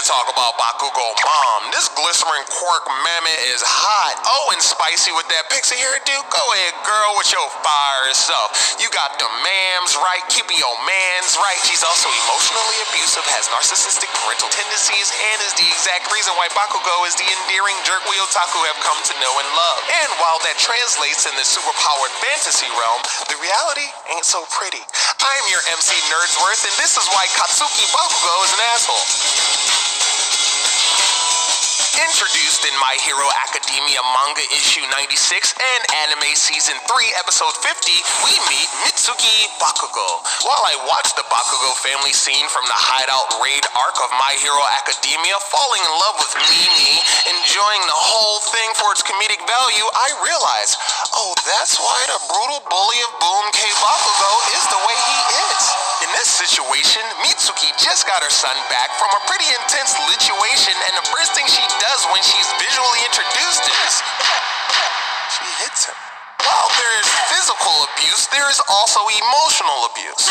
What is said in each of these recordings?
talk about Bakugou mom. This glycerin quirk mammoth is hot. Oh, and spicy with that pixie hairdo. Go ahead, girl, with your fire self. You got the mams right, keeping your mans right. She's also emotionally abusive, has narcissistic parental tendencies, and is the exact reason why Bakugou is the endearing jerk we otaku have come to know and love. And while that translates in the superpowered fantasy realm, the reality ain't so pretty. I'm your MC Nerdsworth, and this is why Katsuki Bakugou is an asshole. Introduced in My Hero Academia manga issue 96 and anime season 3 episode 50, we meet Mitsuki Bakugou. While I watched the Bakugou family scene from the hideout raid arc of My Hero Academia, falling in love with Mimi, enjoying the whole thing for its comedic value, I realized, oh, that's why the brutal bully of Boom K Bakugou is the way he is. In this situation, Mitsuki just got her son back from a pretty intense lituation, and the first thing she does when she's visually introduced is she hits him. While there is physical abuse, there is also emotional abuse.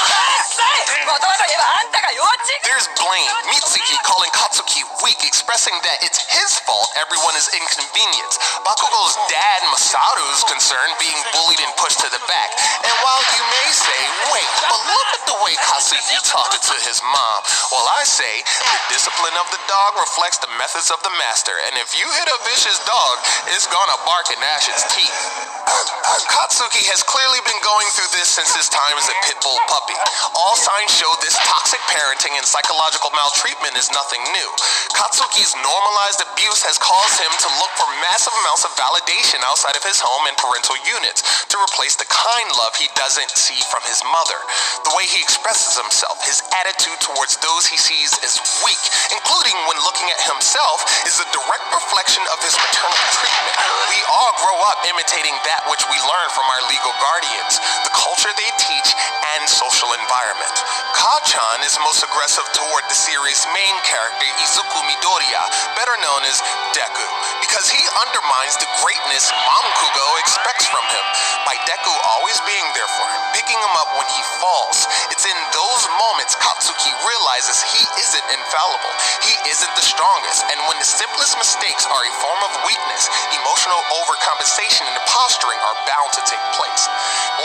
There's blame, Mitsuki calling Katsuki weak, expressing that it's his fault everyone is inconvenienced. Bakugou's dad Masaru is concerned, being bullied and pushed to the back. And while you may say, wait, but look at the way Katsuki talked to his mom, well, I say, the discipline of the dog reflects the methods of the master, and if you hit a vicious dog, it's gonna bark and gnash its teeth. Katsuki has clearly been going through this since his time as a pit bull puppy. All signs show this toxic parenting and psychological maltreatment is nothing new. Katsuki's normalized abuse has caused him to look for massive amounts of validation outside of his home and parental units to replace the kind love he doesn't see from his mother. The way he expresses himself, his attitude towards those he sees as weak, including when looking at himself, is a direct reflection of his maternal treatment. We all grow up imitating that which we learn from our legal guardians, the culture they teach, and social environment. Ka-chan is most aggressive toward the series' main character, Izuku Midoriya, better known as Deku, because he undermines the greatness Bakugou expects from him, by Deku always being there for him, picking him up when he falls. It's in those moments Katsuki realizes he isn't infallible, he isn't the strongest, and when the simplest mistakes are a form of weakness, emotional overcompensation and posturing are bound to take place.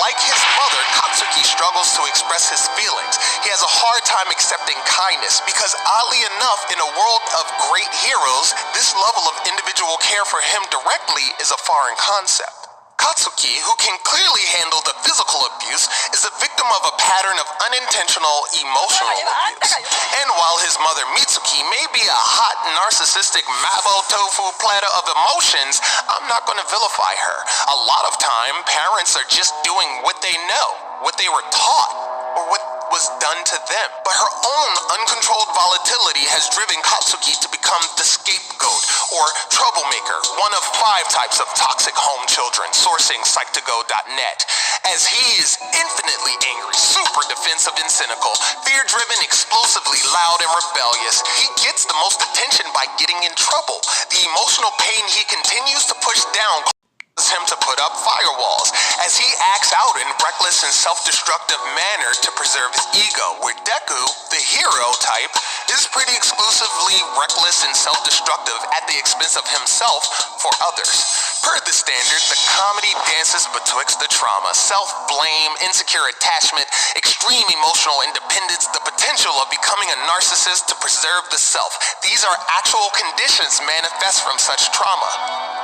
Like his mother, Katsuki struggles to express his feelings. He has a hard time accepting kindness because, oddly enough, in a world of great heroes, this level of individual care for him directly is a foreign concept. Katsuki, who can clearly handle the physical abuse, is a victim of a pattern of unintentional emotional abuse. And while his mother Mitsuki may be a hot, narcissistic mabo tofu platter of emotions, I'm not going to vilify her. A lot of time, parents are just doing what they know, what they were taught, or what was done to them. But her own uncontrolled volatility has driven Katsuki to become the scapegoat, or troublemaker, one of 5 types of toxic home children, sourcing Psych2Go.net. As he is infinitely angry, super defensive and cynical, fear-driven, explosively loud and rebellious, he gets the most attention by getting in trouble. The emotional pain he continues to push down him to put up firewalls as he acts out in reckless and self-destructive manner to preserve his ego, where Deku, the hero type, is pretty exclusively reckless and self-destructive at the expense of himself for others. Per the standard, the comedy dances betwixt the trauma, self-blame, insecure attachment, extreme emotional independence, the potential of becoming a narcissist to preserve the self. These are actual conditions manifest from such trauma.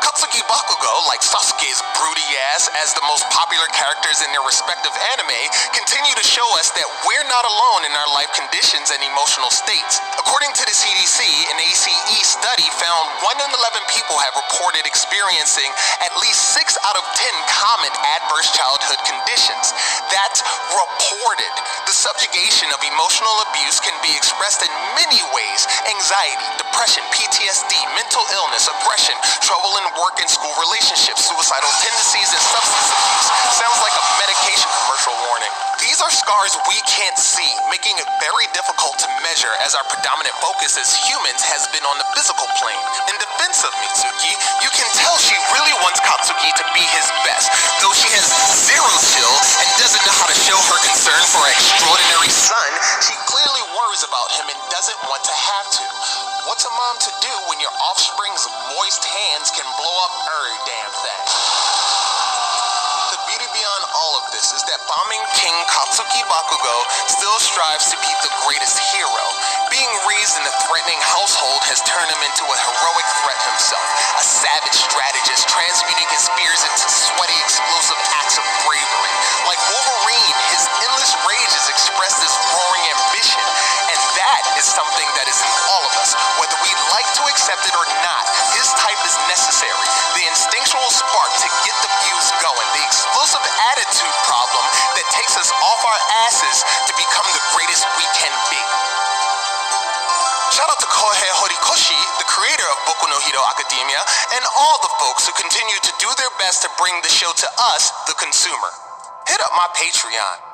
Katsuki Bakugou, like Sasuke's broody ass as the most popular characters in their respective anime, continue to show us that we're not alone in our life conditions and emotional states. According to the CDC, an ACE study found 1 in 11 people have reported experiencing at least 6 out of 10 common adverse childhood conditions. That's reported. The subjugation of emotional abuse can be expressed in many ways: anxiety, depression, PTSD, mental illness, aggression, trouble in work and school relationships, suicidal tendencies, and substance abuse. Sounds like a medication commercial warning. These are scars we can't see, making it very difficult to measure, as our predominant focus as humans has been on the physical plane. In defense of Mitsuki, you can tell she really wants Katsuki to be his best, though she has zero chill and doesn't know how to show her concern for her extraordinary son. She clearly worries about him and doesn't want to have to. What's fun to do when your offspring's moist hands can blow up every damn thing. The beauty beyond all of this is that bombing King Katsuki Bakugou still strives to be the greatest hero. Being raised in a threatening household has turned him into a heroic threat himself, a savage strategist transmuting his fears into sweaty, explosive acts of bravery. Like Wolverine, his endless rage is expressed as roaring ambition, and that is something that is in all of us. Whether we like to accept it or not, his type is necessary. The instinctual spark to get the fuse going, the explosive attitude problem that takes us off our asses to become the greatest we can be. Shout out to Kohei Horikoshi, the creator of Boku no Hero Academia, and all the folks who continue to do their best to bring the show to us, the consumer. Hit up my Patreon.